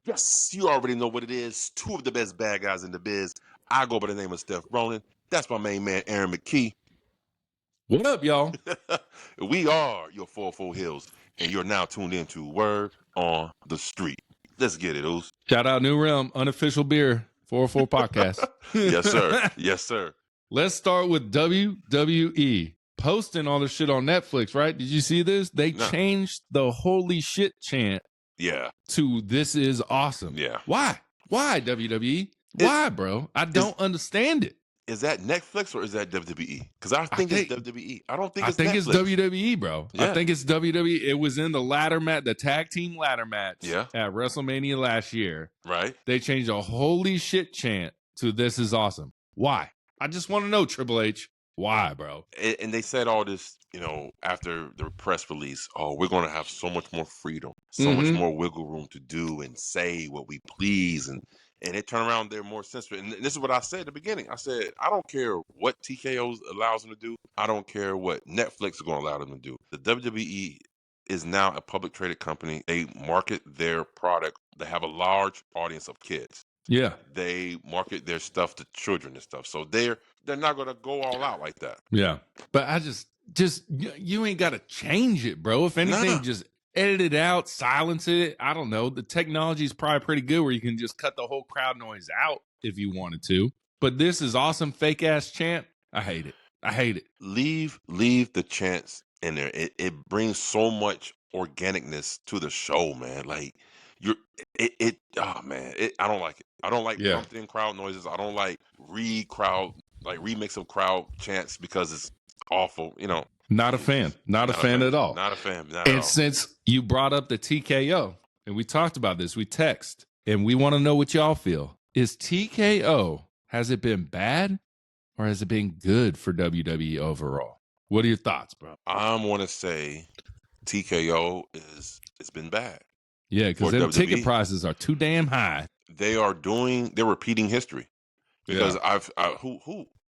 Yes, you already know what it is. Two of the best bad guys in the biz. I go by the name of Steph Ronin. That's my main man, Aaron McKee. What up, y'all? We are your 44 HEELZ, and you're now tuned into Word on the Street. Let's get it, Oos. Shout out New Realm, unofficial beer, 404 podcast. Yes, sir. Yes, sir. Let's start with WWE posting all their shit on Netflix, right? Did you see this? They changed the holy shit chant to "This is awesome." Yeah. Why? Why, WWE? Why, bro? I don't understand it. Is that Netflix or is that WWE? Because I think it's WWE. I don't think it's Netflix. It's WWE, bro. Yeah. I think it's WWE. It was in the ladder match, the tag team ladder match at WrestleMania last year. Right. They changed a holy shit chant to "This is awesome." Why? I just want to know, Triple H. Why, bro? And they said all this, after the press release. Oh, we're going to have so much more freedom, so much more wiggle room to do and say what we please. And it turned around, they're more sensitive. And this is what I said at the beginning. I said, I don't care what TKO allows them to do. I don't care what Netflix is going to allow them to do. The WWE is now a public traded company. They market their product. They have a large audience of kids. Yeah. They market their stuff to children and stuff. So they're not going to go all out like that. Yeah. But I just you ain't got to change it, bro. If anything, just edit it out, silence it. I don't know. The technology is probably pretty good where you can just cut the whole crowd noise out if you wanted to. But "This is awesome" fake ass chant. I hate it. I hate it. Leave the chants in there. It brings so much organicness to the show, man. Like I don't like it. I don't like pumped in crowd noises. I don't like remix of crowd chants because it's awful, Not a fan. Not a fan at all. Not a fan. And since you brought up the TKO, and we talked about this, we text, and we want to know what y'all feel. Is TKO, has it been bad or has it been good for WWE overall? What are your thoughts, bro? I want to say TKO it's been bad. Yeah, because their ticket prices are too damn high. They're repeating history. Because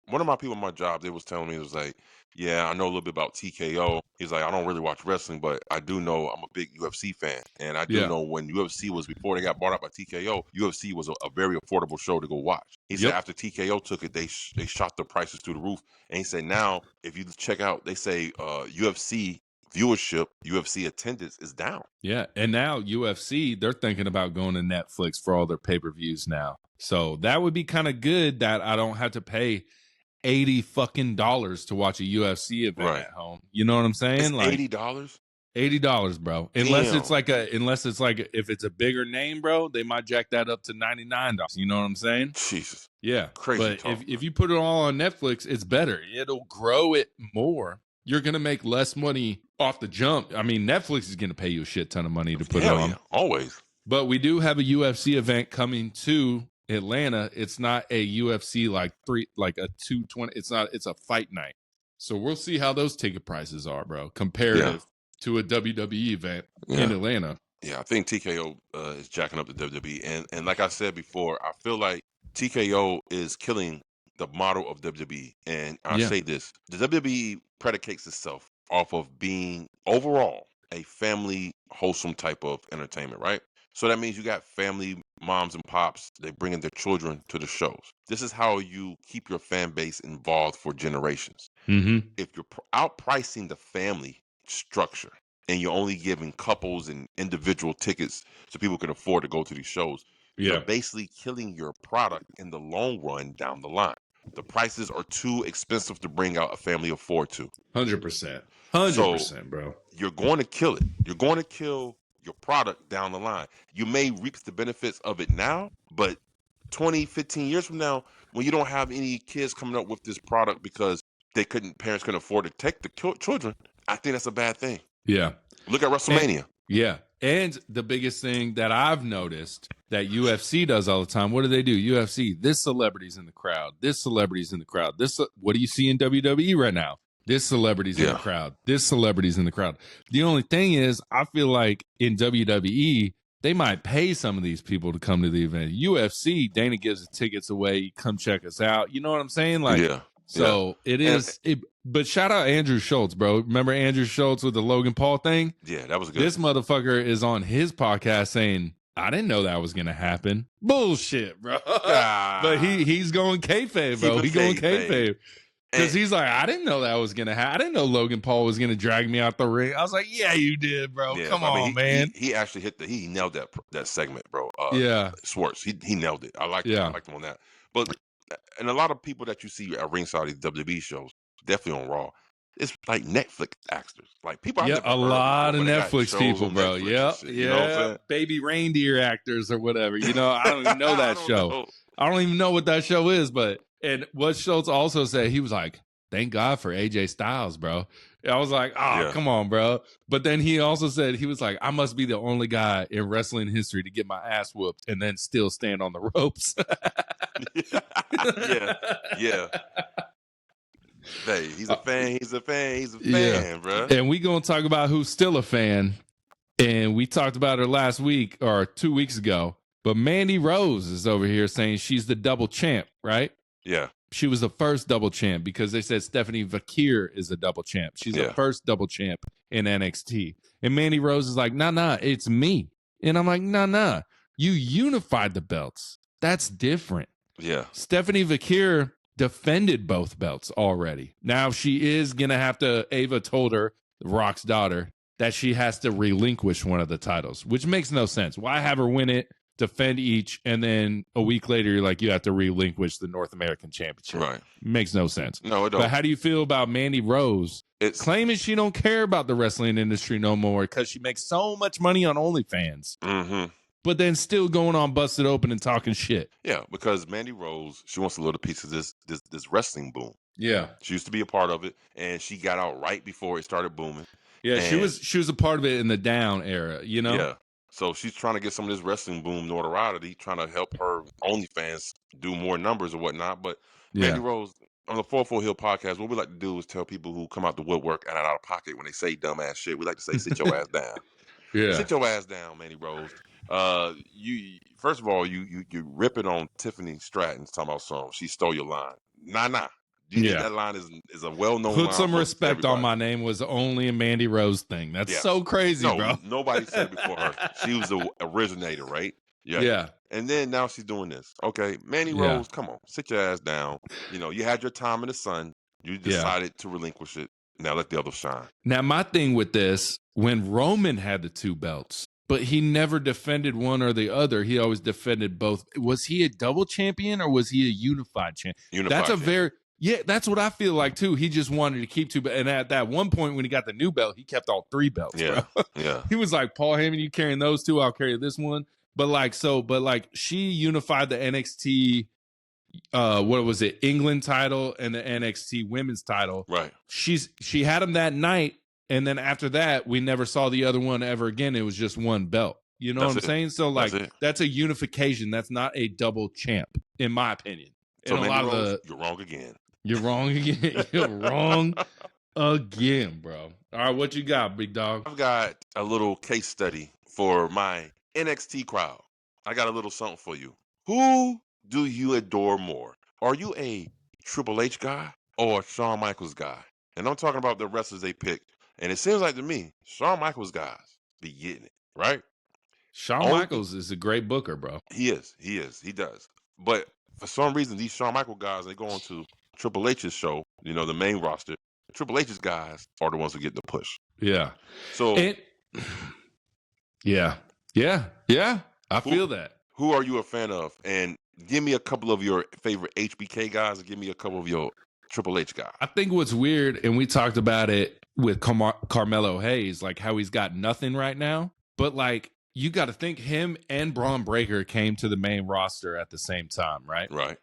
one of my people at my job, they was telling me, it was like, yeah, I know a little bit about TKO. He's like, I don't really watch wrestling, but I do know I'm a big UFC fan. And I do know when UFC was, before they got bought out by TKO, UFC was a very affordable show to go watch. He said after TKO took it, they shot the prices through the roof. And he said now, if you check out, they say UFC viewership, UFC attendance is down. Yeah, and now UFC, they're thinking about going to Netflix for all their pay-per-views now. So that would be kind of good that I don't have to pay $80 fucking to watch a UFC event at home. You know what I'm saying? It's like $80? $80, bro. Unless it's like if it's a bigger name, bro, they might jack that up to $99. You know what I'm saying? Jesus. Yeah. Crazy. But if you put it all on Netflix, it's better. It'll grow it more. You're going to make less money off the jump. I mean, Netflix is going to pay you a shit ton of money to put it on. Yeah, always. But we do have a UFC event coming to Atlanta. It's not a UFC like a 220. It's a fight night. So we'll see how those ticket prices are, bro, comparative to a WWE event in Atlanta. Yeah, I think TKO is jacking up the WWE. And like I said before, I feel like TKO is killing the model of WWE. And I say this, the WWE predicates itself off of being overall a family wholesome type of entertainment, right? So that means you got family moms and pops, they bringing their children to the shows. This is how you keep your fan base involved for generations. Mm-hmm. If you're outpricing the family structure and you're only giving couples and individual tickets so people can afford to go to these shows, you're basically killing your product in the long run down the line. The prices are too expensive to bring out a family of four to. 100%. 100%, bro. You're going to kill it. You're going to kill your product down the line. You may reap the benefits of it now, but 20, 15 years from now, when you don't have any kids coming up with this product because parents couldn't afford to take the children, I think that's a bad thing. Yeah. Look at WrestleMania. And the biggest thing that I've noticed that UFC does all the time, what do? UFC, this celebrity's in the crowd. This celebrity's in the crowd. What do you see in WWE right now? This celebrity's in the crowd. This celebrity's in the crowd. The only thing is, I feel like in WWE, they might pay some of these people to come to the event. UFC, Dana gives the tickets away. Come check us out. You know what I'm saying? It is. But shout out Andrew Schultz, bro. Remember Andrew Schultz with the Logan Paul thing? Yeah, that was good. This motherfucker is on his podcast saying, I didn't know that was gonna happen. Bullshit, bro. Ah, But he's going kayfabe, bro. He's going kayfabe. Because he's like, I didn't know that was gonna happen. I didn't know Logan Paul was gonna drag me out the ring. I was like, yeah, you did, bro. Yeah, Come I mean, on, man. He actually he nailed that segment, bro. Yeah. Schwartz, he nailed it. I liked Yeah. him on that. But and a lot of people that you see at ringside these WWE shows, definitely on Raw, it's like Netflix actors, like people I've Yeah, never a heard lot before, of but they got Netflix shows people, on bro. Netflix and Yep, shit, you know what I'm yeah, saying? baby reindeer actors or whatever. You know, I don't even know I that don't show. know. I don't even know what that show is. But and what Schultz also said, he was like, "Thank God for AJ Styles, bro." I was like, "Oh, Yeah. come on, bro." But then he also said he was like, "I must be the only guy in wrestling history to get my ass whooped and then still stand on the ropes." yeah. Hey, he's a fan. He's a fan. He's a Yeah. fan, bro. And we gonna talk about who's still a fan. And we talked about her last week or 2 weeks ago. But Mandy Rose is over here saying she's the double champ, right? Yeah. She was the first double champ because they said Stephanie Vakir is a double champ. She's the first double champ in NXT. And Mandy Rose is like, nah, it's me. And I'm like, nah, you unified the belts. That's different. Yeah. Stephanie Vakir defended both belts already. Now she is going to have to, Ava told her, Rock's daughter, that she has to relinquish one of the titles, which makes no sense. Why have her win it, defend each, and then a week later, you're like, you have to relinquish the North American Championship? Right. Makes no sense. No, it don't. But how do you feel about Mandy Rose claiming she don't care about the wrestling industry no more because she makes so much money on OnlyFans? Mm-hmm. But then still going on Busted Open and talking shit. Yeah, because Mandy Rose, she wants a little piece of this wrestling boom. Yeah. She used to be a part of it, and she got out right before it started booming. Yeah, and she was a part of it in the down era, you know? Yeah. So she's trying to get some of this wrestling boom notoriety, trying to help her OnlyFans do more numbers or whatnot. But Mandy Rose, on the 4-4 Hill podcast, what we like to do is tell people who come out the woodwork and out of pocket when they say dumbass shit, we like to say, sit your ass down. Yeah. Sit your ass down, Mandy Rose. You first of all, you ripping on Tiffany Stratton talking about some. She stole your line. Nah. That line is a well-known line. Put some respect on my name was only a Mandy Rose thing. That's so crazy, bro. Nobody said it before her. She was the originator, right? Yeah. And then now she's doing this. Okay, Mandy Rose, come on, sit your ass down. You know, you had your time in the sun. You decided to relinquish it. Now let the others shine. Now, my thing with this, when Roman had the two belts, but he never defended one or the other. He always defended both. Was he a double champion or was he a unified champion? That's what I feel like too. He just wanted to keep two, and at that one point when he got the new belt, he kept all three belts. Yeah, bro. Yeah. He was like, Paul Heyman, you carrying those two, I'll carry this one. But she unified the NXT, what was it, England title and the NXT women's title. Right. She had them that night, and then after that, we never saw the other one ever again. It was just one belt. You know what I'm saying? So that's a unification. That's not a double champ, in my opinion. So and Mandy Rose, you're wrong again. You're wrong again. You're wrong again, bro. All right, what you got, big dog? I've got a little case study for my NXT crowd. I got a little something for you. Who do you adore more? Are you a Triple H guy or a Shawn Michaels guy? And I'm talking about the wrestlers they picked. And it seems like to me, Shawn Michaels guys be getting it, right? Shawn Michaels is a great booker, bro. He is. He does. But for some reason, these Shawn Michaels guys, they go on to Triple H's show, you know, the main roster. Triple H's guys are the ones who get the push. Yeah. So, yeah. I feel that. Who are you a fan of? And give me a couple of your favorite HBK guys and give me a couple of your Triple H guys. I think what's weird, and we talked about it with Carmelo Hayes, like how he's got nothing right now, but like, you got to think him and Braun Breaker came to the main roster at the same time, right? Right.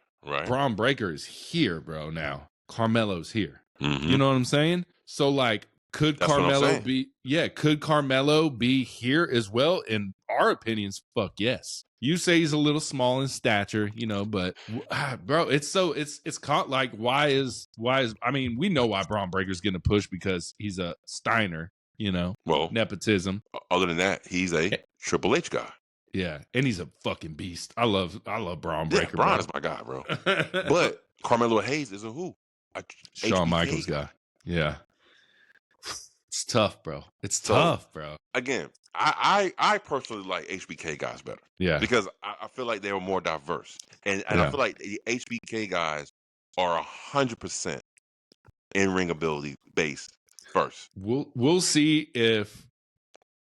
Braun Breaker is here, bro, now. Carmelo's here. Mm-hmm. You know what I'm saying? So, like, could Carmelo be here as well? In our opinions, fuck yes. You say he's a little small in stature, you know, but bro, it's like, why is, I mean, we know why Braun Breaker's getting a push because he's a Steiner, you know, nepotism. Other than that, he's a Triple H guy. Yeah, and he's a fucking beast. I love Braun Breaker. Yeah, Braun is my guy, bro. But Carmelo Hayes is a who? Shawn HBK Michaels guy. Yeah. It's tough, bro. It's So, tough, bro. Again, I personally like HBK guys better. Yeah. Because I feel like they were more diverse. And I feel like the HBK guys are 100% in-ring ability based first. We'll see if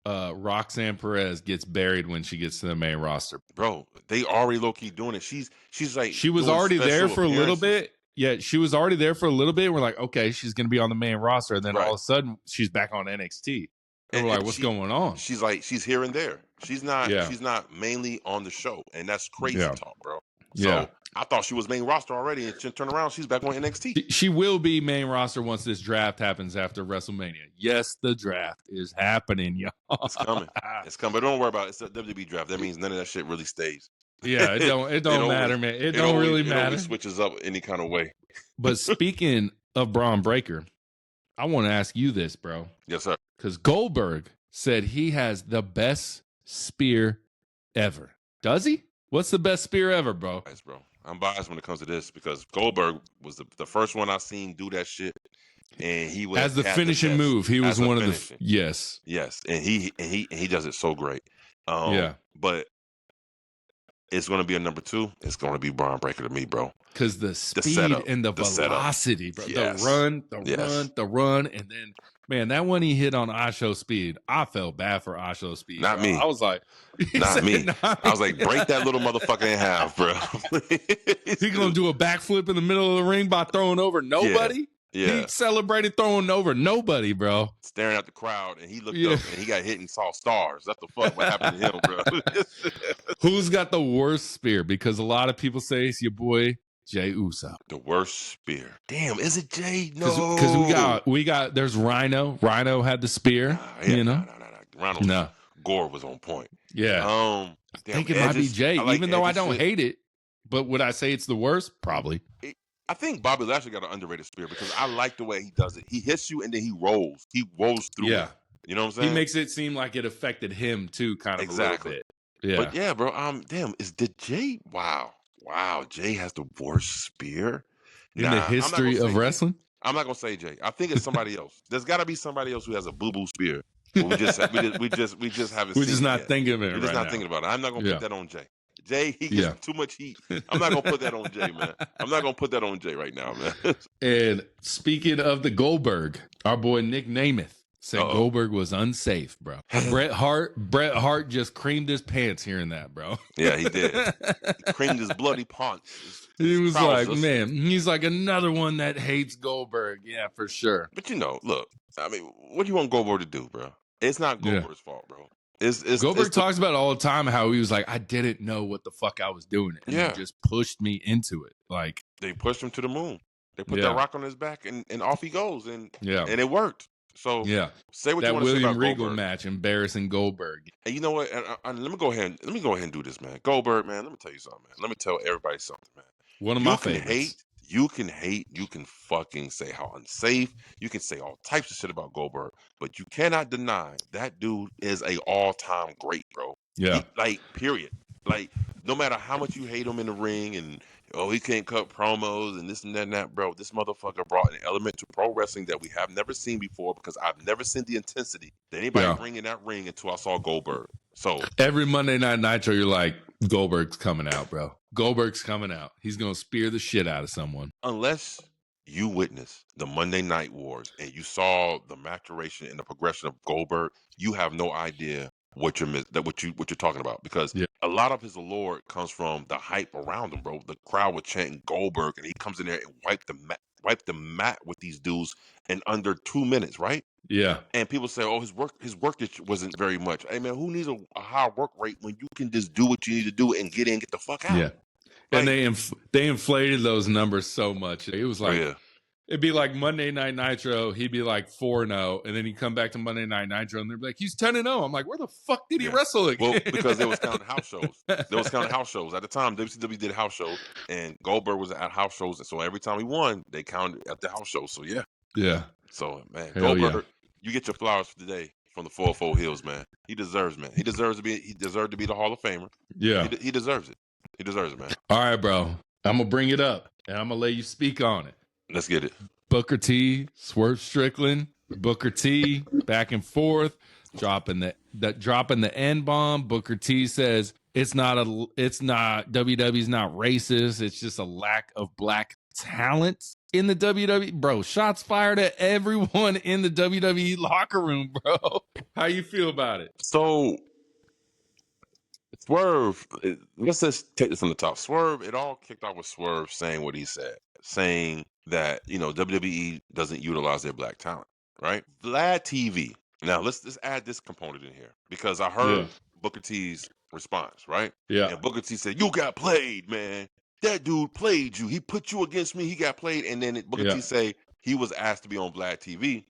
Roxanne Perez gets buried when she gets to the main roster. Bro, they already low-key doing it. She's like she was already there for a little bit. Yeah, she was already there for a little bit. We're like, okay, she's gonna be on the main roster, and then all of a sudden she's back on NXT. And we're like, what's going on? She's like, she's here and there. She's not mainly on the show, and that's crazy talk, bro. So I thought she was main roster already, and she turned around, she's back on NXT. She will be main roster once this draft happens after WrestleMania. Yes, the draft is happening, y'all. It's coming. It's coming. But don't worry about it. It's a WWE draft. That means none of that shit really stays. Yeah, it don't matter, man. It don't really matter. It switches up any kind of way. But speaking of Braun Breaker, I want to ask you this, bro. Yes, sir. Because Goldberg said he has the best spear ever. Does he? What's the best spear ever, bro? Nice, bro. I'm biased when it comes to this because Goldberg was the first one I seen do that shit, and he was as the finishing move. He was one of the yes, and he does it so great. But it's going to be a number 2. It's going to be Braun Breaker to me, bro. Because the speed and the velocity, bro. Yes. The run, and then, man, that one he hit on Asho Speed, I felt bad for Asho Speed. Not bro. me. I was like, not me. I was like, break that little motherfucker in half, bro. He going to do a backflip in the middle of the ring by throwing over nobody? Yeah. He celebrated throwing over nobody, bro. Staring at the crowd, and he looked up, and he got hit and saw stars. That's the fuck what happened to him, bro. Who's got the worst spear? Because a lot of people say it's your boy Jey Uso. The worst spear. Damn, is it Jey? No, because we got. There's Rhino. Rhino had the spear. Rhino. Gore was on point. Yeah. I think it might be Jey, even though I don't hate it. But would I say it's the worst? Probably. I think Bobby Lashley got an underrated spear because I like the way he does it. He hits you and then he rolls. He rolls through it. You know what I'm saying? He makes it seem like it affected him too, kind of a little bit. Yeah. But yeah, bro, did Jey? Wow, Jey has the worst spear in the history of wrestling? I'm not gonna say Jey. I think it's somebody else. There's gotta be somebody else who has a boo-boo spear. We just haven't We're just not thinking of it. We're just not thinking about it. I'm not gonna put that on Jey. Jey, he gets too much heat. I'm not going to put that on Jey, man. I'm not going to put that on Jey right now, man. And speaking of the Goldberg, our boy Nick Namath said Goldberg was unsafe, bro. Bret Hart just creamed his pants hearing that, bro. Yeah, he did. He creamed his bloody pants. He was like, man, he's like another one that hates Goldberg. Yeah, for sure. But look, I mean, what do you want Goldberg to do, bro? It's not Goldberg's fault, bro. Goldberg talks about it all the time how he was like, I didn't know what the fuck I was doing. And he just pushed me into it. Like they pushed him to the moon. They put that rock on his back and off he goes. And it worked. So say what you want to say about William Regal Goldberg. match, embarrassing Goldberg. And you know what? And let me go ahead and do this, man. Goldberg, man, let me tell you something, man. Let me tell everybody something, man. One of my favorites. You can hate, you can fucking say how unsafe, you can say all types of shit about Goldberg, but you cannot deny that dude is a all-time great, bro. Yeah. Period. Like, no matter how much you hate him in the ring and, he can't cut promos and this and that and that, bro, this motherfucker brought an element to pro wrestling that we have never seen before because I've never seen the intensity that anybody bring in that ring until I saw Goldberg. So every Monday Night Nitro, you're like, Goldberg's coming out, bro. Goldberg's coming out. He's going to spear the shit out of someone. Unless you witnessed the Monday Night Wars and you saw the maturation and the progression of Goldberg, you have no idea what you're talking about because a lot of his allure comes from the hype around him, bro. The crowd was chanting Goldberg and he comes in there and wipe the mat with these dudes in under 2 minutes, right? Yeah. And people say, his workage wasn't very much. Hey, man, who needs a high work rate when you can just do what you need to do and get in, get the fuck out? Yeah. And they inflated those numbers so much. It was like, it'd be like Monday Night Nitro. He'd be like 4-0. And then he'd come back to Monday Night Nitro and they'd be like, he's 10-0. I'm like, where the fuck did he wrestle again? Well, because they was counting house shows. At the time, WCW did house shows and Goldberg was at house shows. And so every time he won, they counted at the house shows. So, yeah. Yeah. So, man, Goldberg, you get your flowers for today from the 404 HEELZ, man. He deserves, man. He deserved to be the Hall of Famer. Yeah. He deserves it. He deserves it, man. All right, bro. I'm going to bring it up and I'm going to let you speak on it. Let's get it. Booker T, Swerve Strickland, Booker T back and forth, dropping the N bomb. Booker T says it's not WWE's not racist. It's just a lack of black talent in the WWE. Bro, shots fired at everyone in the WWE locker room, bro. How you feel about it? So Swerve, let's just take this from the top. Swerve, it all kicked off with Swerve saying what he said, saying that, WWE doesn't utilize their black talent, right? Vlad TV. Now, let's add this component in here because I heard Booker T's response, right? Yeah. And Booker T said, "You got played, man. That dude played you. He put you against me. He got played." And then Booker T say he was asked to be on Vlad TV,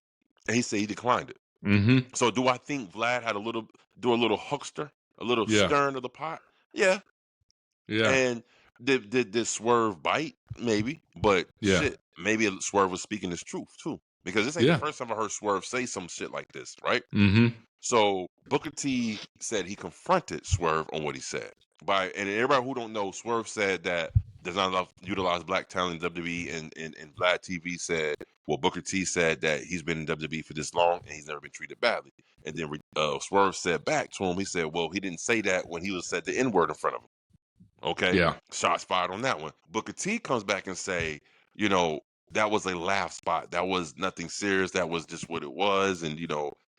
and he said he declined it. Mm-hmm. So do I think Vlad had a little huckster? A little stern of the pot, yeah. And did Swerve bite? Maybe, but shit, maybe Swerve was speaking his truth too, because this ain't the first time I heard Swerve say some shit like this, right? Mm-hmm. So Booker T said he confronted Swerve on what he said. And everybody who don't know, Swerve said that there's not enough utilized black talent in WWE, and Vlad TV said, well, Booker T said that he's been in WWE for this long and he's never been treated badly. And then Swerve said back to him, he said, well, he didn't say that when he was said the N-word in front of him. Okay? Yeah. Shots fired on that one. Booker T comes back and say, that was a laugh spot. That was nothing serious. That was just what it was. And,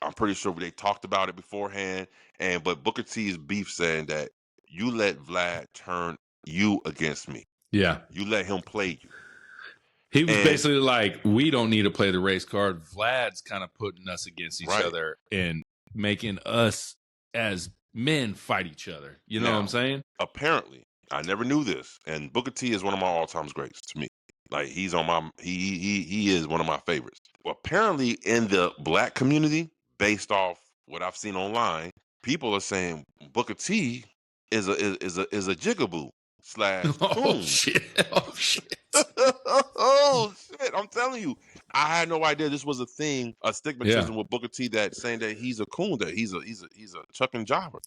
I'm pretty sure they talked about it beforehand. But Booker T's beef saying that you let Vlad turn you against me. Yeah. You let him play you. He was basically like, we don't need to play the race card. Vlad's kind of putting us against each other and making us as men fight each other. You know what I'm saying? Apparently, I never knew this. And Booker T is one of my all-time greats to me. Like, he's on my he is one of my favorites. Well, apparently in the black community, based off what I've seen online, people are saying Booker T is a jigaboo / Oh shit. Oh shit. Oh shit! I'm telling you, I had no idea this was a thing, a stigmatism with Booker T, that saying that he's a coon, that he's a chuck and jobber.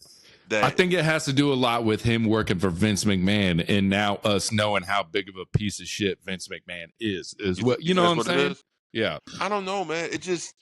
That I think it has to do a lot with him working for Vince McMahon, and now us knowing how big of a piece of shit Vince McMahon is what you know what I'm saying? Yeah, I don't know, man. It just,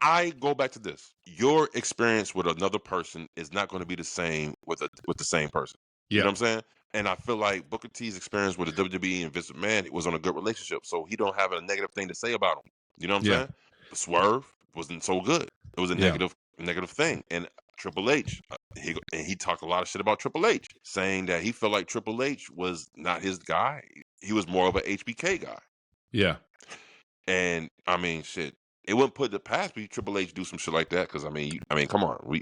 I go back to this. Your experience with another person is not going to be the same with the same person. You know what I'm saying? And I feel like Booker T's experience with the WWE and Vince McMahon, it was on a good relationship, so he don't have a negative thing to say about him. You know what I'm saying? The Swerve wasn't so good. It was a negative thing. And Triple H, he talked a lot of shit about Triple H, saying that he felt like Triple H was not his guy. He was more of a HBK guy. Yeah. And I mean, shit, it wouldn't put it past me Triple H do some shit like that, because I mean, come on, we've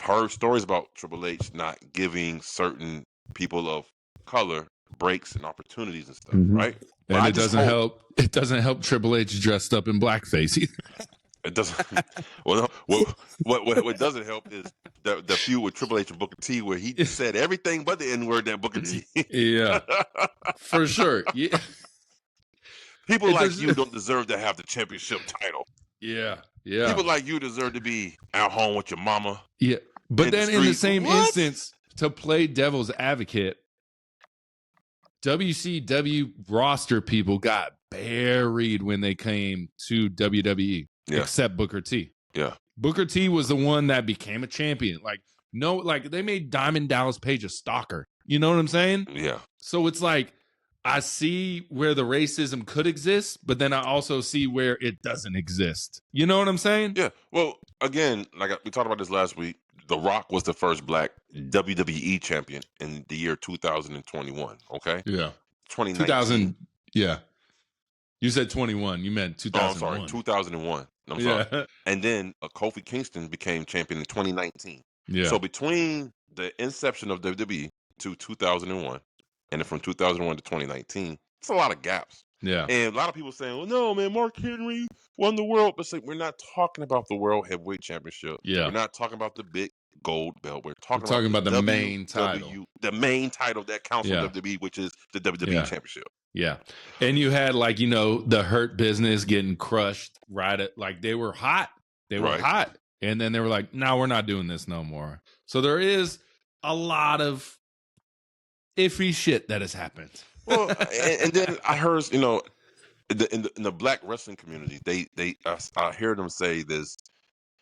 heard stories about Triple H not giving certain people of color breaks and opportunities and stuff, right? And it doesn't help. It doesn't help Triple H dressed up in blackface either. It doesn't. Well, what doesn't help is the feud with Triple H and Booker T, where he said everything but the N-word that Booker T. Yeah, for sure. Yeah. People like you don't deserve to have the championship title. Yeah, yeah. People like you deserve to be at home with your mama. Yeah, but then in the same instance, to play devil's advocate, WCW roster people got buried when they came to WWE, except Booker T. Yeah, Booker T was the one that became a champion. They made Diamond Dallas Page a stalker. You know what I'm saying? Yeah. So it's like, I see where the racism could exist, but then I also see where it doesn't exist. You know what I'm saying? Yeah. Well, again, like we talked about this last week, The Rock was the first black WWE champion in the year 2021. Okay. Yeah. 2019. Yeah. You said 21. You meant 2001. Oh, I'm sorry. 2001. I'm sorry. And then Kofi Kingston became champion in 2019. Yeah. So between the inception of WWE to 2001, and then from 2001 to 2019, it's a lot of gaps. Yeah. And a lot of people saying, well, no, man, Mark Henry won the world. But we're not talking about the World Heavyweight Championship. Yeah. We're not talking about the big gold belt. We're talking about the main title. The main title that counts for WWE, which is the WWE Championship. Yeah. And you had the Hurt Business getting crushed right at, they were hot. They were hot. And then they were like, no, we're not doing this no more. So there is a lot of iffy shit that has happened. Well, and then I heard, in the black wrestling community, I hear them say this.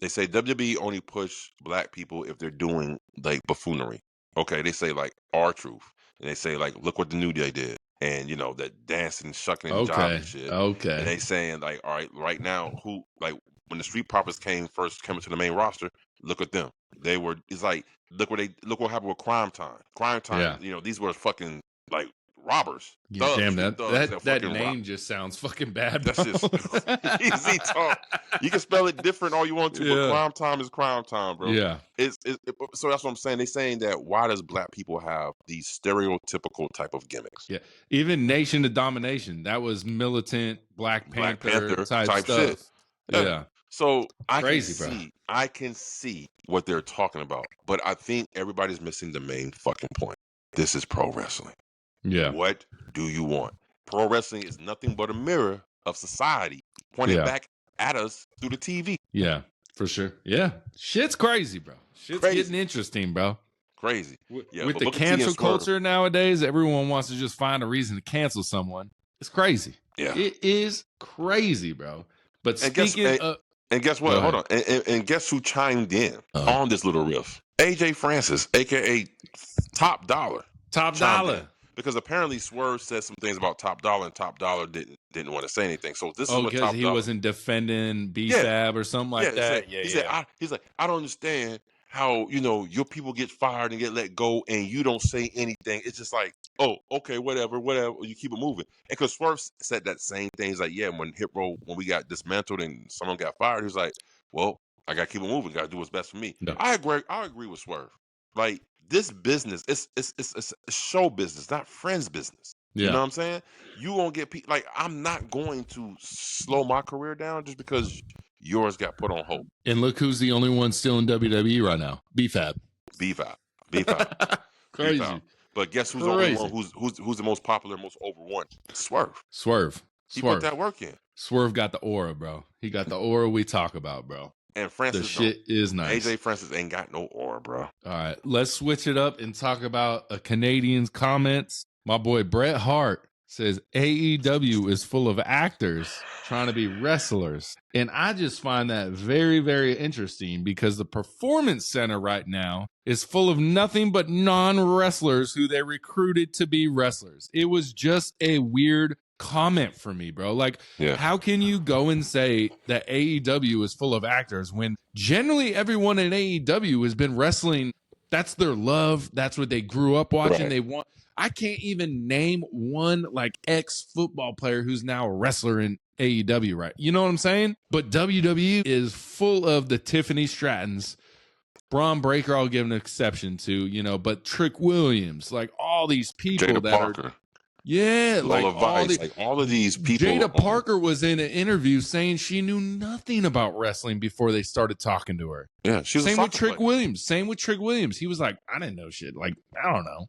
They say WWE only push black people if they're doing like buffoonery. Okay, they say like R-Truth, and they say like, look what the New Day did, and you know that dancing, shucking, and jiving Okay. shit. Okay. And they saying like, all right now, who like when the Street Profits came into the main roster, look at them. They were. It's like look what happened with Crime Time. Crime Time. Yeah. You know these were fucking like robbers, Yeah, thugs, damn, street thugs that fucking name just sounds fucking bad, That's bro. just easy talk. You can spell it different all you want to, but Yeah. crime time is crime time, bro. Yeah. So that's what I'm saying. They're saying that why does black people have these stereotypical type of gimmicks? Yeah. Even Nation of Domination, that was militant Black Panther type stuff. Shit. Yeah. So Crazy, I can see what they're talking about, but I think everybody's missing the main fucking point. This is pro wrestling. Yeah. What do you want? Pro wrestling is nothing but a mirror of society pointed back at us through the TV. Yeah, for sure. Yeah. Shit's crazy, bro. Shit's getting interesting, bro. Crazy. Yeah, with the cancel culture nowadays, everyone wants to just find a reason to cancel someone. It's crazy. Yeah. It is crazy, bro. But and guess what? Hold on. And guess who chimed in on this little riff? AJ Francis, a.k.a. Top Dollar. Top Dollar. Because apparently Swerve said some things about Top Dollar, and Top Dollar didn't want to say anything. So this is what Top Dollar... because he wasn't defending B-Sab or something like that? He's like, I don't understand how, you know, your people get fired and get let go and you don't say anything. It's just like, oh, okay, whatever, you keep it moving. And because Swerve said that same thing, he's like, yeah, when we got dismantled and someone got fired, he was like, well, I got to keep it moving, got to do what's best for me. No. I agree with Swerve. Like, this business, it's show business, not friends business. Yeah. You know what I'm saying? You won't get people, like, I'm not going to slow my career down just because yours got put on hold. And look who's the only one still in WWE right now. B-Fab. Crazy. B-Fab. But guess who's the only one who's the most popular, most over one? Swerve. He put that work in. Swerve got the aura, bro. He got the aura we talk about, bro. And Francis, the shit is nice. AJ Francis ain't got no aura, bro. All right, let's switch it up and talk about a Canadian's comments. My boy Bret Hart says AEW is full of actors trying to be wrestlers. And I just find that very, very interesting because the Performance Center right now is full of nothing but non-wrestlers who they recruited to be wrestlers. It was just a weird comment for me, bro. Like, how can you go and say that AEW is full of actors when generally everyone in AEW has been wrestling? That's their love. That's what they grew up watching. Right. They want. I can't even name one like ex-football player who's now a wrestler in AEW, right? You know what I'm saying? But WWE is full of the Tiffany Strattons. Braun Breaker, I'll give an exception to, you know, but Trick Williams, like all these people Jada that Parker. are. Yeah, like all of these people. Jada Parker was in an interview saying she knew nothing about wrestling before they started talking to her. Yeah, she's same with Trick Williams. Same with Trick Williams. He was like, I didn't know shit. Like, I don't know.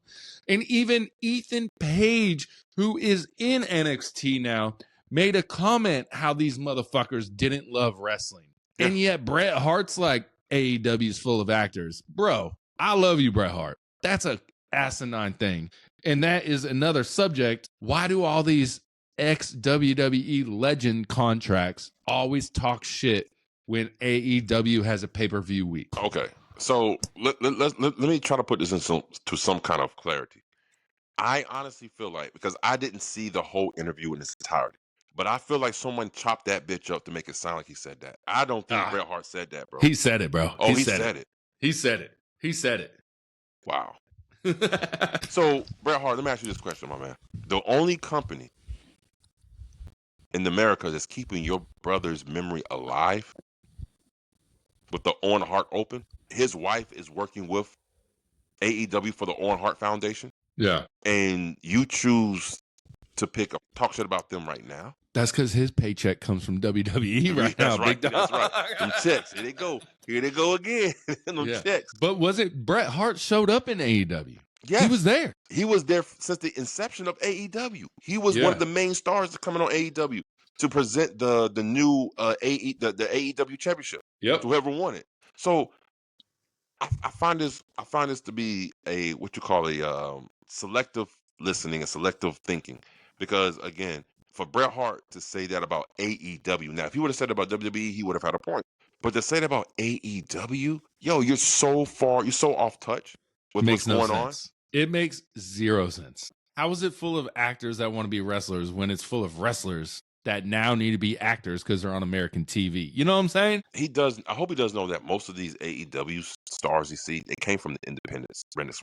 And even Ethan Page, who is in NXT now, made a comment how these motherfuckers didn't love wrestling. Yeah. And yet Bret Hart's like, AEW's full of actors. Bro, I love you, Bret Hart. That's a asinine thing. And that is another subject. Why do all these ex-WWE legend contracts always talk shit when AEW has a pay-per-view week? Okay, so let me try to put this into some kind of clarity. I honestly feel like, because I didn't see the whole interview in its entirety, but I feel like someone chopped that bitch up to make it sound like he said that. I don't think Bret Hart said that, bro. He said it, bro. Oh, he said it. He said it. He said it. Wow. So, Bret Hart, let me ask you this question, my man. The only company in America that's keeping your brother's memory alive with the Owen Hart Open, his wife is working with AEW for the Owen Hart Foundation. Yeah. And you choose to talk shit about them right now. That's because his paycheck comes from WWE right now. Right. That's right. Them checks. Here they go. Here they go again. Them checks. But was it Bret Hart showed up in AEW? Yeah. He was there. He was there since the inception of AEW. He was one of the main stars coming on AEW to present the new the AEW championship. Yep. To whoever won it. So I find this to be a what you call a selective listening and selective thinking. Because again, for Bret Hart to say that about AEW. Now, if he would have said about WWE, he would have had a point. But to say that about AEW, yo, you're so off touch with Makes what's no going on. sense. It makes zero sense. How is it full of actors that want to be wrestlers when it's full of wrestlers that now need to be actors because they're on American TV? You know what I'm saying? He does. I hope he does know that most of these AEW stars you see, they came from the independent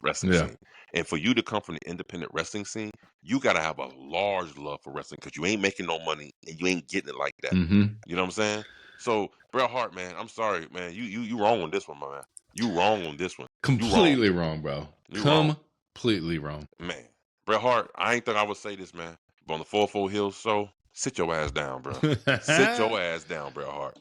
wrestling scene. And for you to come from the independent wrestling scene, you got to have a large love for wrestling because you ain't making no money and you ain't getting it like that. Mm-hmm. You know what I'm saying? So Bret Hart, man, I'm sorry, man. You wrong on this one, my man. You wrong on this one. Completely wrong, bro. Completely wrong. Man, Bret Hart, I ain't think I would say this, man. But on the 4-4 HEELZ show, sit your ass down, bro. Sit your ass down, Bret Hart.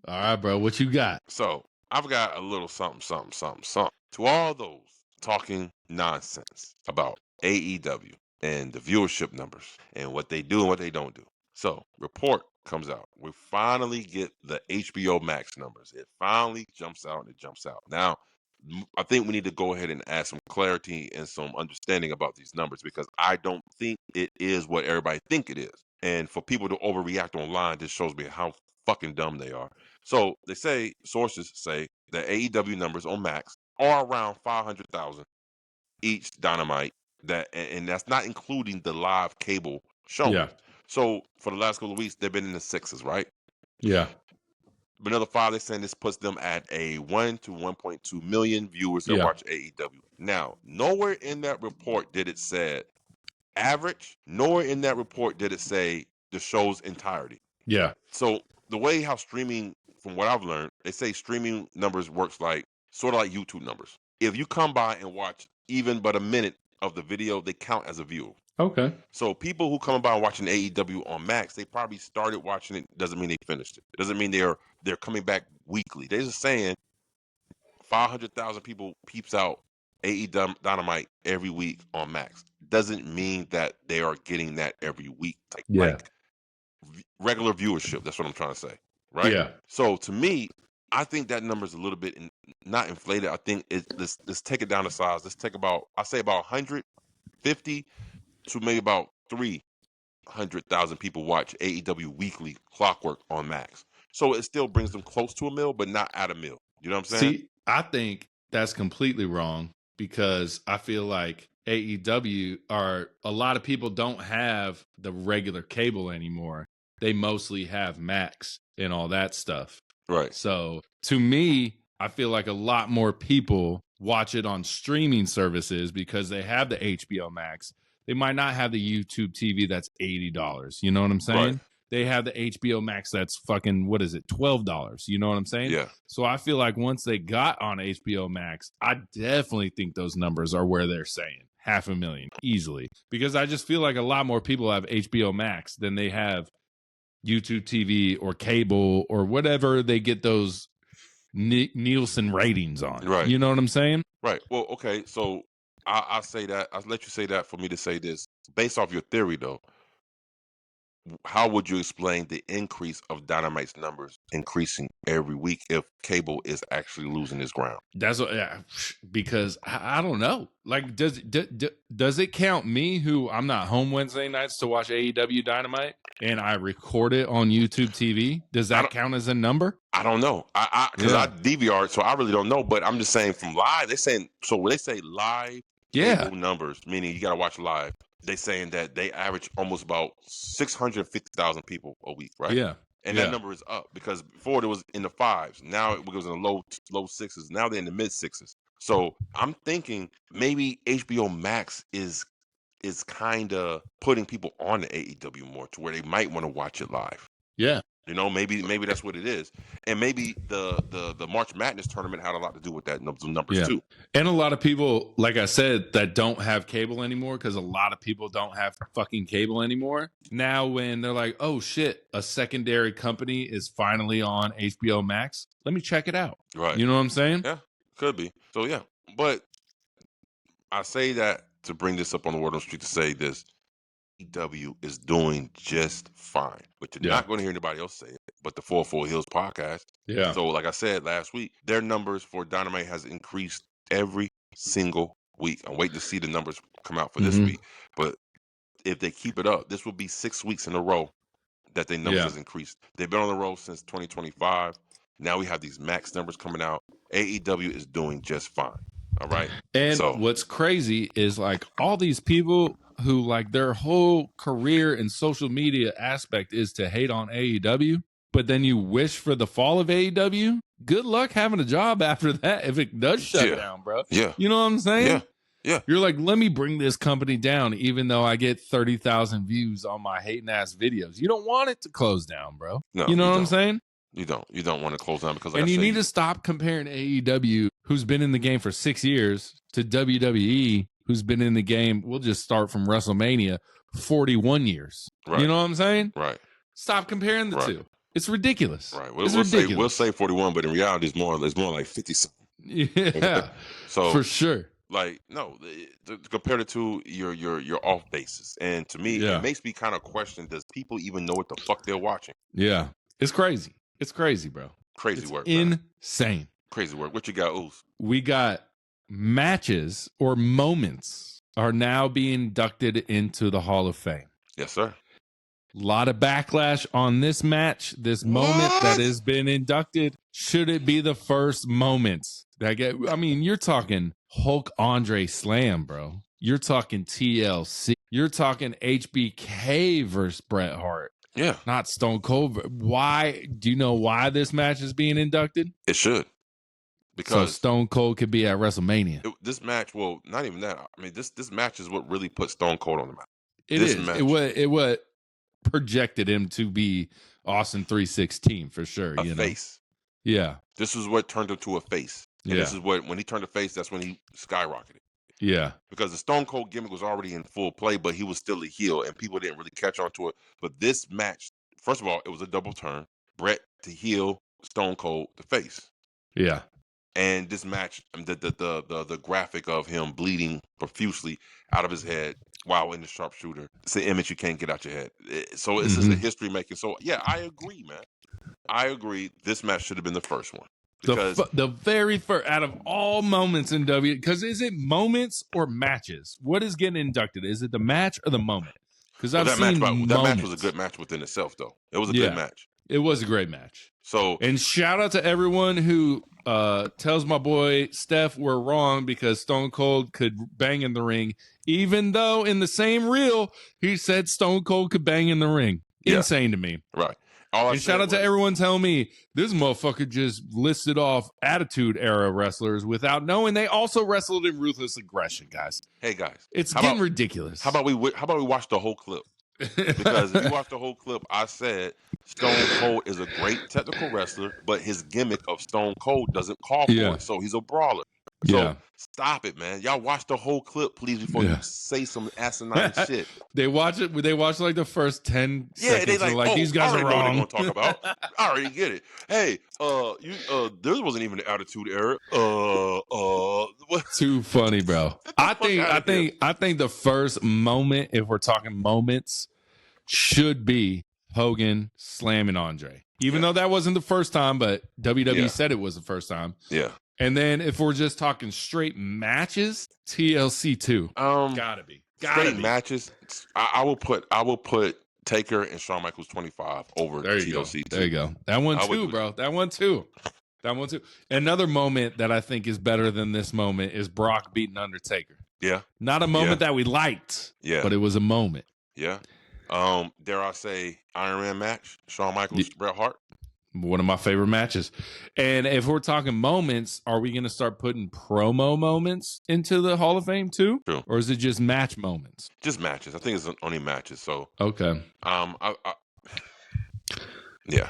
All right, bro. What you got? So I've got a little something. To all those talking nonsense about AEW and the viewership numbers and what they do and what they don't do. So report comes out. We finally get the HBO Max numbers. It finally jumps out and it jumps out. Now, I think we need to go ahead and add some clarity and some understanding about these numbers because I don't think it is what everybody think it is. And for people to overreact online, this shows me how fucking dumb they are. So they say, sources say that AEW numbers on Max are around 500,000 each Dynamite. And that's not including the live cable showing. Yeah. So for the last couple of weeks, they've been in the sixes, right? Yeah. Another 5, they're saying this puts them at a 1 to 1.2 million viewers that watch AEW. Now, nowhere in that report did it say average. Nowhere in that report did it say the show's entirety. Yeah. So the way how streaming, from what I've learned, they say streaming numbers works like sort of like YouTube numbers. If you come by and watch even but a minute of the video, they count as a viewer. Okay. So people who come by watching AEW on Max, they probably started watching it. Doesn't mean they finished it. It doesn't mean they're coming back weekly. They're just saying 500,000 people peeps out AEW Dynamite every week on Max. Doesn't mean that they are getting that every week. Like regular viewership. That's what I'm trying to say. Right? Yeah. So to me, I think that number is a little bit not inflated. I think let's take it down to size. Let's take about 150 to maybe about 300,000 people watch AEW weekly Clockwork on Max. So it still brings them close to a mil, but not at a mil. You know what I'm saying? See, I think that's completely wrong because I feel like AEW a lot of people don't have the regular cable anymore. They mostly have Max and all that stuff. Right. So to me, I feel like a lot more people watch it on streaming services because they have the HBO Max. They might not have the YouTube TV that's $80. You know what I'm saying? Right. They have the HBO Max that's fucking, what is it, $12. You know what I'm saying? Yeah. So I feel like once they got on HBO Max, I definitely think those numbers are where they're saying 500,000 easily. Because I just feel like a lot more people have HBO Max than they have YouTube TV or cable or whatever they get those Nielsen ratings on. Right. You know what I'm saying? Right. Well, okay. So I'll say that. I'll let you say that for me to say this. Based off your theory, though, how would you explain the increase of Dynamite's numbers increasing every week if cable is actually losing its ground? That's what, because I don't know. Like, does it count me who I'm not home Wednesday nights to watch AEW Dynamite and I record it on YouTube TV? Does that count as a number? I don't know. I DVR, so I really don't know. But I'm just saying from live, they're saying, so when they say live cable numbers, meaning you got to watch live, they saying that they average almost about 650,000 people a week, right? Yeah. And that number is up because before it was in the 5s. Now it was in the low 6s. Now they're in the mid 6s. So I'm thinking maybe HBO Max is kind of putting people on the AEW more to where they might want to watch it live. Yeah. You know, maybe that's what it is. And maybe the March Madness tournament had a lot to do with that numbers too. And a lot of people, like I said, that don't have cable anymore, because a lot of people don't have fucking cable anymore. Now when they're like, oh shit, a secondary company is finally on HBO Max, let me check it out. Right. You know what I'm saying? Yeah, could be. So yeah. But I say that to bring this up on the Word on the Street to say this. AEW is doing just fine, but you're not going to hear anybody else say it, but the 4-4 HEELZ podcast. Yeah. So like I said last week, their numbers for Dynamite has increased every single week. I'm waiting to see the numbers come out for this week, but if they keep it up, this will be 6 weeks in a row that their numbers has increased. They've been on the road since 2025. Now we have these max numbers coming out. AEW is doing just fine. All right. And So what's crazy is like all these people who like their whole career and social media aspect is to hate on AEW, but then you wish for the fall of AEW. Good luck having a job after that if it does shut down, bro. Yeah. You know what I'm saying? Yeah. Yeah. You're like, let me bring this company down, even though I get 30,000 views on my hating ass videos. You don't want it to close down, bro. No, you know what I'm saying? You don't. You don't want to close down because, and you need to stop comparing AEW, who's been in the game for 6 years, to WWE, who's been in the game. We'll just start from WrestleMania, 41 years. Right. You know what I'm saying? Right. Stop comparing the two. It's ridiculous. Right. It's ridiculous. We'll say 41, but in reality, it's more like 50 something. Yeah. So for sure. Like, no, compared it to your off basis. And to me, it makes me kind of question, does people even know what the fuck they're watching? Yeah. It's crazy. It's crazy, bro. Crazy work. Insane. Man. Crazy work. What you got, Oos? We got matches or moments are now being inducted into the Hall of Fame. Yes, sir. A lot of backlash on this match, this moment that has been inducted. Should it be the first moments that get? I mean, you're talking Hulk Andre Slam, bro. You're talking TLC. You're talking HBK versus Bret Hart. Yeah. Not Stone Cold. Why? Do you know why this match is being inducted? It should. Because so Stone Cold could be at WrestleMania. This match, well, not even that. I mean, this match is what really put Stone Cold on the map. It was projected him to be Austin 316 for sure. A face. Yeah. This is what turned him to a face. And this is what, when he turned a face, that's when he skyrocketed. Yeah. Because the Stone Cold gimmick was already in full play, but he was still a heel, and people didn't really catch on to it. But this match, first of all, it was a double turn. Bret to heel, Stone Cold to face. Yeah. And this match, the graphic of him bleeding profusely out of his head while in the sharpshooter, it's an image you can't get out your head. So it's just a history making. So yeah, I agree, man. I agree. This match should have been the first one. Because the very first out of all moments in W, because is it moments or matches? What is getting inducted? Is it the match or the moment? Because that match was a good match within itself, though. It was a good match. It was a great match. So, and shout out to everyone who tells my boy Steph we're wrong because Stone Cold could bang in the ring, even though in the same reel he said Stone Cold could bang in the ring. Insane to me. Right. And shout out to everyone telling me this motherfucker just listed off Attitude Era wrestlers without knowing they also wrestled in Ruthless Aggression, guys. Hey guys, it's getting ridiculous. How about we watch the whole clip? Because if you watch the whole clip, I said Stone Cold is a great technical wrestler, but his gimmick of Stone Cold doesn't call for it, so he's a brawler. So stop it, man. Y'all watch the whole clip, please, before you say some asimine shit. They watch it. They watch like the first 10 seconds. They like, oh, these guys are wrong. What they're gonna talk about. I already get it. Hey, there wasn't even an Attitude Era. What? Too funny, bro. I think the first moment, if we're talking moments, should be Hogan slamming Andre. Even though that wasn't the first time, but WWE said it was the first time. Yeah. And then if we're just talking straight matches, TLC 2. Gotta be. Straight matches. I will put Taker and Shawn Michaels 25 over TLC 2. There you go. That one too, bro. That one too. Another moment that I think is better than this moment is Brock beating Undertaker. Yeah. Not a moment that we liked. Yeah. But it was a moment. Yeah. Dare I say Iron Man match? Shawn Michaels, Bret Hart. One of my favorite matches. And if we're talking moments, are we going to start putting promo moments into the Hall of Fame too? True. Or is it just match moments? Just matches. I think it's only matches. So okay. Yeah.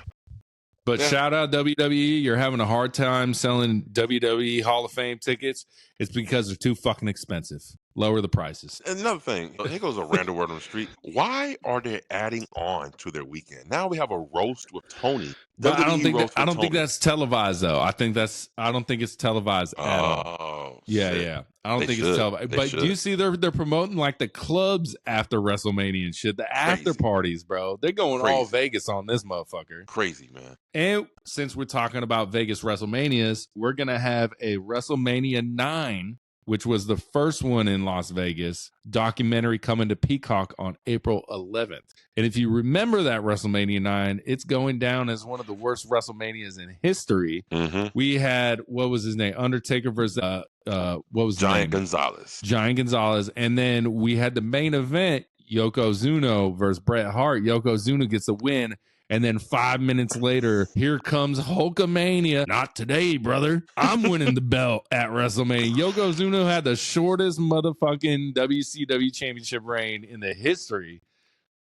But shout out WWE. You're having a hard time selling WWE Hall of Fame tickets. It's because they're too fucking expensive. Lower the prices. Another thing, here goes a random word on the street. Why are they adding on to their weekend? Now we have a roast with Tony. But I don't think that's televised though. I don't think it's televised at all. Yeah. I don't think it's televised. But do you see they're promoting like the clubs after WrestleMania and shit, the after parties, bro. They're going all Vegas on this motherfucker. Crazy, man. And since we're talking about Vegas WrestleManias, we're gonna have a WrestleMania 9 which was the first one in Las Vegas, documentary coming to Peacock on April 11th. And if you remember that WrestleMania 9, it's going down as one of the worst WrestleManias in history. Mm-hmm. We had, what was his name? Undertaker versus, what was his name? Giant Gonzalez. And then we had the main event, Yokozuna versus Bret Hart. Yokozuna gets a win. And then 5 minutes later, here comes Hulkamania. Not today, brother. I'm winning the belt at WrestleMania. Yokozuna had the shortest motherfucking WCW championship reign in the history.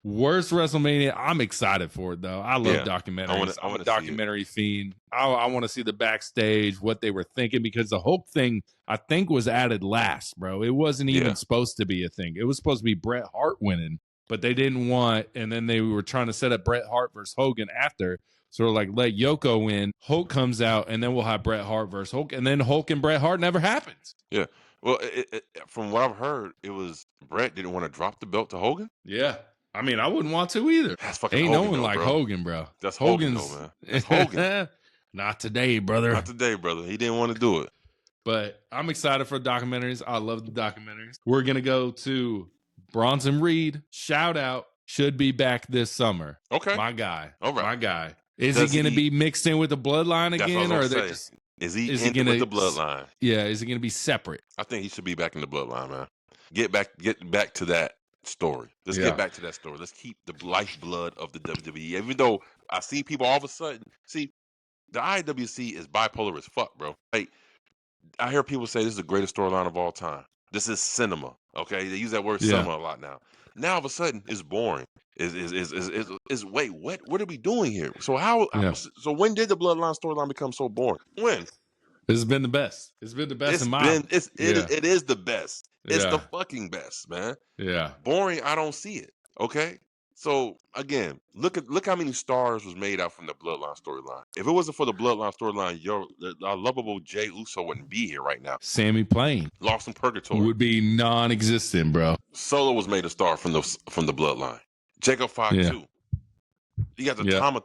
Worst WrestleMania. I'm excited for it, though. I love documentaries. I'm a documentary fiend. I want to see the backstage, what they were thinking, because the Hulk thing, I think, was added last, bro. It wasn't even supposed to be a thing. It was supposed to be Bret Hart winning. But they didn't want, and then they were trying to set up Bret Hart versus Hogan after. So they're like, let Yoko win. Hulk comes out, and then we'll have Bret Hart versus Hulk. And then Hulk and Bret Hart never happens. Yeah. Well, from what I've heard, it was Bret didn't want to drop the belt to Hogan. Yeah. I mean, I wouldn't want to either. That's fucking Ain't Hogan, no one though, like bro. Hogan, bro. That's Hogan's, Hogan, though, man. That's Hogan. Not today, brother. Not today, brother. He didn't want to do it. But I'm excited for documentaries. I love the documentaries. We're going to go to Bronson Reed. Shout out. Should be back this summer. Okay. My guy. All right. My guy. Is he going to be mixed in with the Bloodline again? Or is he in with the Bloodline? Yeah. Is he going to be separate? I think he should be back in the Bloodline, man. Get back to that story. Let's get back to that story. Let's keep the lifeblood of the WWE. Even though I see people all of a sudden, the IWC is bipolar as fuck, bro. Like, I hear people say this is the greatest storyline of all time. This is cinema. Okay, they use that word cinema a lot now. Now all of a sudden it's boring. Is wait, what are we doing here? So so when did the Bloodline storyline become so boring? When? It's been the best. It's been the best in my it is the best. It's the fucking best, man. Yeah. Boring, I don't see it. Okay? So again, look how many stars was made out from the Bloodline storyline. If it wasn't for the Bloodline storyline, our lovable Jay Uso wouldn't be here right now. Sammy Plain, Lost in Purgatory, would be non-existent, bro. Solo was made a star from the Bloodline. Jacob Fatu. You got the Thomas.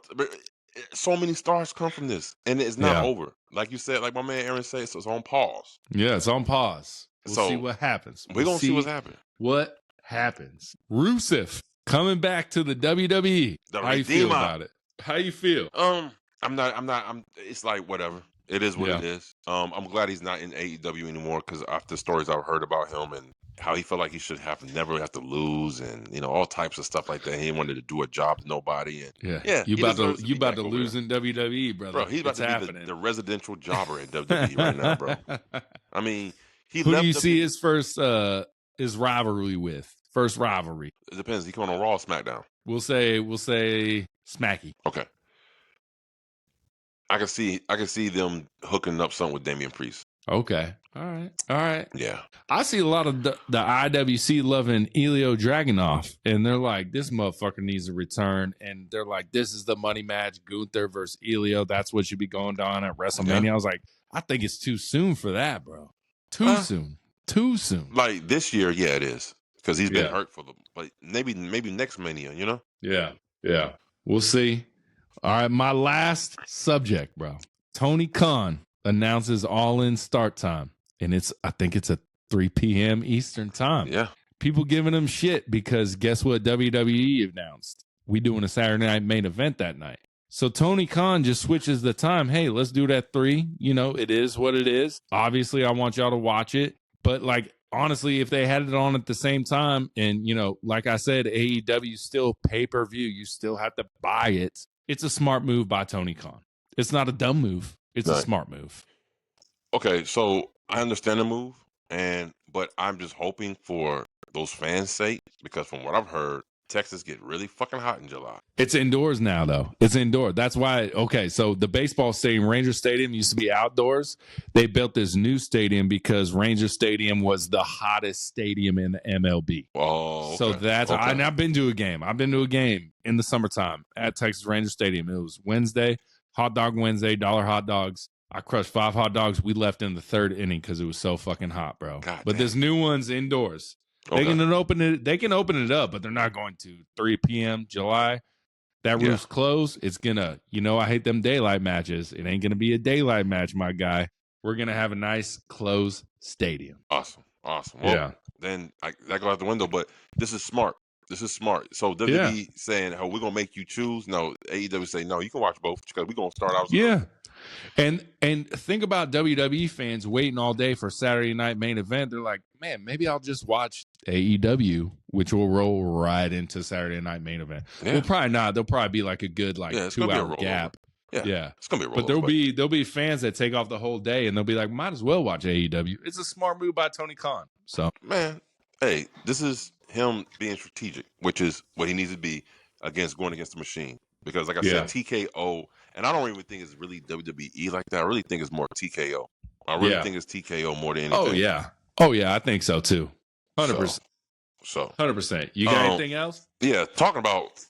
So many stars come from this, and it's not over. Like you said, like my man Aaron said, so it's on pause. Yeah, it's on pause. We'll see what happens. We're gonna see what's happening. What happens? Rusev coming back to the WWE. How you feel about it? How you feel? It's like whatever. It is what it is. I'm glad he's not in AEW anymore, because after stories I've heard about him and how he felt like he should never have to lose, and all types of stuff like that. He wanted to do a job to nobody, and you about to lose in WWE, brother. Bro, he's about to be the residential jobber at WWE right now, bro. I mean, who do you see his first his rivalry with? First rivalry. It depends. He coming on Raw or SmackDown. We'll say Smacky. Okay. I can see them hooking up something with Damian Priest. Okay. All right. Yeah. I see a lot of the IWC loving Ilya Dragunov, and they're like, this motherfucker needs a return, and they're like, this is the money match, Gunther versus Ilya. That's what should be going down at WrestleMania. I was like, I think it's too soon for that, bro. Too soon. Like this year, yeah, it is, because he's been hurt for but maybe next Mania, Yeah. We'll see. All right, my last subject, bro. Tony Khan announces All-In start time, and I think it's at 3 p.m. Eastern time. Yeah. People giving him shit because guess what WWE announced? We doing a Saturday night main event that night. So Tony Khan just switches the time. Hey, let's do it at 3. It is what it is. Obviously, I want y'all to watch it. But honestly, if they had it on at the same time, and like I said, AEW still pay-per-view, you still have to buy it. It's a smart move by Tony Khan. It's not a dumb move. It's a smart move. Okay, so I understand the move, but I'm just hoping for those fans' sake, because from what I've heard, Texas get really fucking hot in July. It's indoors now, though. It's indoor. That's why. Okay, so the baseball stadium, Ranger Stadium, used to be outdoors. They built this new stadium because Ranger Stadium was the hottest stadium in the MLB. Oh, okay. So that's I've been to a game. I've been to a game in the summertime at Texas Ranger Stadium. It was Wednesday, Hot Dog Wednesday, $1 hot dogs. I crushed 5 hot dogs. We left in the 3rd inning because it was so fucking hot, bro. But this new one's indoors. Okay. They can open it up, but they're not going to. 3 p.m. July. That roof's closed. It's gonna, I hate them daylight matches. It ain't gonna be a daylight match, my guy. we're going to have a nice closed stadium. Awesome. Well, Yeah. then that go out the window, but this is smart. So WWE saying, "Oh, we're gonna make you choose." No, AEW say, "No, you can watch both because we're gonna start out." Yeah. And think about WWE fans waiting all day for Saturday night main event. They're like, man, maybe I'll just watch AEW, which will roll right into Saturday night main event. Yeah. Well, probably not. There'll probably be like a good 2-hour gap. Yeah, it's gonna be a rollover. But there'll be fans that take off the whole day and they'll be like, might as well watch AEW. It's a smart move by Tony Khan. So man, hey, this is him being strategic, which is what he needs to be going against the machine. Because like I said, TKO, and I don't even think it's really WWE like that. I really think it's more TKO. I really think it's TKO more than anything. Oh yeah, I think so too. 100%. So 100%. You got anything else? Yeah, talking about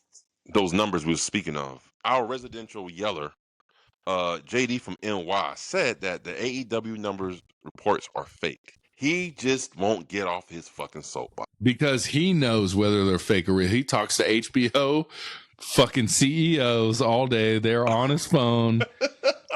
those numbers we were speaking of. Our residential yeller, JD from NY, said that the AEW numbers reports are fake. He just won't get off his fucking soapbox. Because he knows whether they're fake or real. He talks to HBO fucking CEOs all day. They're on his phone.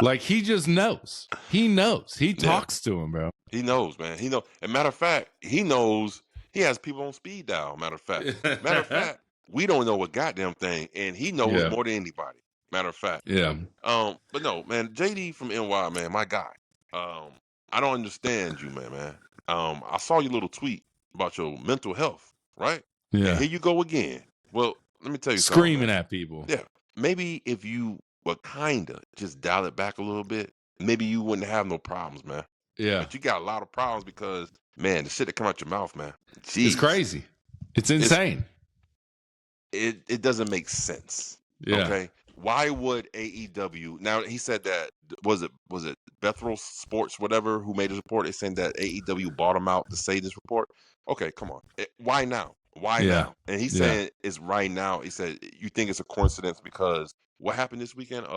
Like, he just knows. He knows. He talks to him, bro. He knows, man. He knows. And matter of fact, he knows he has people on speed dial. Matter of fact, we don't know a goddamn thing, and he knows more than anybody. Matter of fact. Yeah. But no, man, JD from NY, man, my guy. I don't understand you, man. I saw your little tweet about your mental health, right? Yeah. And here you go again. Well, let me tell you Screaming something. at people. Yeah. Maybe if you would kinda just dial it back a little bit, maybe you wouldn't have no problems, man. Yeah. But you got a lot of problems because, man, the shit that come out your mouth, man. Jeez. It's crazy. It's insane. It doesn't make sense. Yeah. Okay. Why would AEW now? He said that was it Bethel Sports, whatever, who made this report? They saying that AEW bought him out to say this report. Okay, come on. Why now? Why now? And he's saying it's right now. He said you think it's a coincidence because what happened this weekend?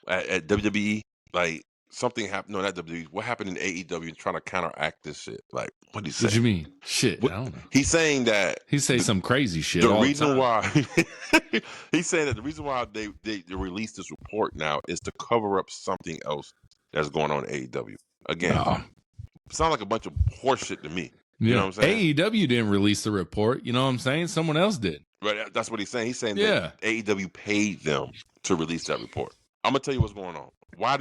At WWE, like something happened. No, not WWE. What happened in AEW trying to counteract this shit? Like, what did he say? What do you mean? Shit, I don't know. He's saying that he say some crazy shit. The reason why he's saying that the reason why they released this report now is to cover up something else that's going on in AEW. Again, sounds like a bunch of horse shit to me. You know what I'm saying? AEW didn't release the report. You know what I'm saying? Someone else did. Right. That's what he's saying. He's saying that AEW paid them to release that report. I'm gonna tell you what's going on. Why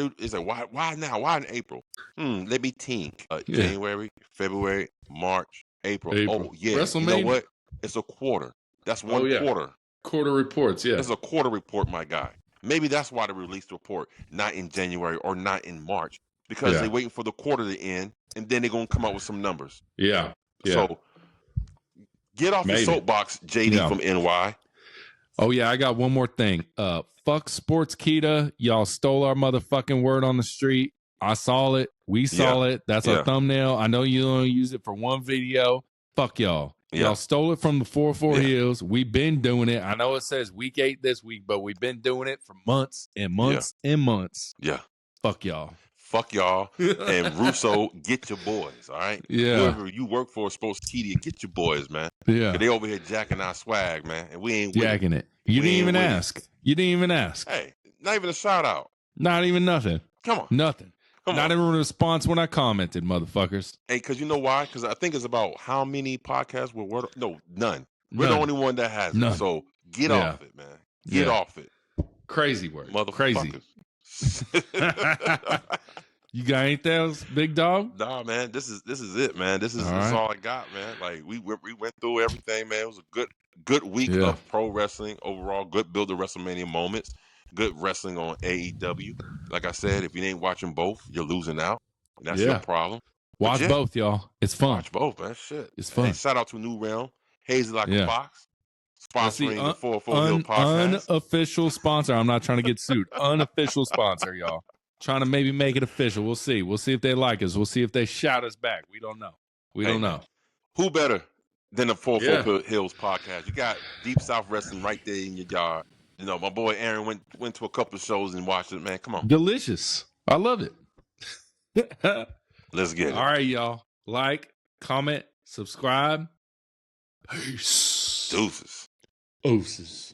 now? Why in April? Let me think. January, February, March, April. Oh yeah. WrestleMania. You know what? It's a quarter. That's one quarter. Quarter reports, yeah. It's a quarter report, my guy. Maybe that's why they released the report not in January or not in March. Because they're waiting for the quarter to end and then they're gonna come out with some numbers. Yeah. So get off the soapbox, JD from NY. Oh yeah, I got one more thing. Fuck Sportskeeda. Y'all stole our motherfucking word on the street. I saw it. We saw it. That's our thumbnail. I know you only use it for one video. Fuck y'all. Y'all stole it from the 4-4 Heels. We've been doing it. I know it says week 8 this week, but we've been doing it for months and months and months. Yeah. Fuck y'all. Fuck y'all. And Russo, get your boys, all right? Yeah. Whoever you work for, Sportskeeda, get your boys, man. Yeah. They over here jacking our swag, man. And we ain't jacking it. You didn't even ask. You didn't even ask. Hey, not even a shout out. Not even nothing. Come on. Nothing. Not even a response when I commented, motherfuckers. Hey, because you know why? Because I think it's about how many podcasts no, none. We're the only one that has it. So get off it, man. Get off it. Crazy word. Motherfuckers. You got anything else, big dog? Nah, man. This is it, man. This is all I got, man. Like we went through everything, man. It was a good week of pro wrestling overall. Good build of WrestleMania moments. Good wrestling on AEW. Like I said, if you ain't watching both, you're losing out. And that's your problem. Watch both, y'all. It's fun. Watch both, man. Shit. It's fun. Hey, shout out to New Realm. Hazy Like a Fox. Sponsoring the 4-4 Hill podcast. Unofficial sponsor. I'm not trying to get sued. Unofficial sponsor, y'all. Trying to maybe make it official. We'll see. We'll see if they like us. We'll see if they shout us back. We don't know. We don't know. Who better than the 4-4 Hills podcast? You got Deep South Wrestling right there in your yard. You know, my boy Aaron went to a couple of shows and watched it, man. Come on. Delicious. I love it. Let's get it. All right, y'all. Like, comment, subscribe. Peace. Deuces. Ooses.